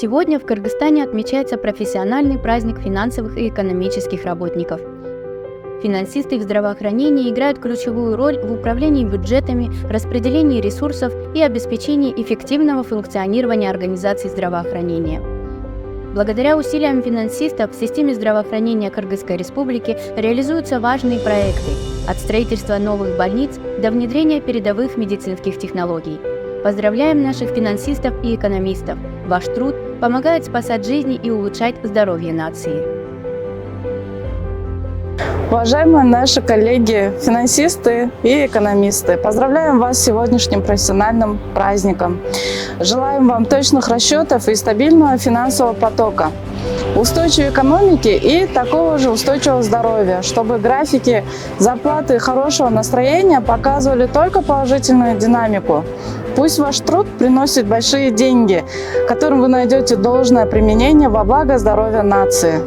Сегодня в Кыргызстане отмечается профессиональный праздник финансовых и экономических работников. Финансисты в здравоохранении играют ключевую роль в управлении бюджетами, распределении ресурсов и обеспечении эффективного функционирования организаций здравоохранения. Благодаря усилиям финансистов в системе здравоохранения Кыргызской Республики реализуются важные проекты – от строительства новых больниц до внедрения передовых медицинских технологий. Поздравляем наших финансистов и экономистов! Ваш труд помогает спасать жизни и улучшать здоровье нации. Уважаемые наши коллеги, финансисты и экономисты, поздравляем вас с сегодняшним профессиональным праздником. Желаем вам точных расчетов и стабильного финансового потока, устойчивой экономики и такого же устойчивого здоровья, чтобы графики зарплаты и хорошего настроения показывали только положительную динамику. Пусть ваш труд приносит большие деньги, которым вы найдете должное применение во благо здоровья нации.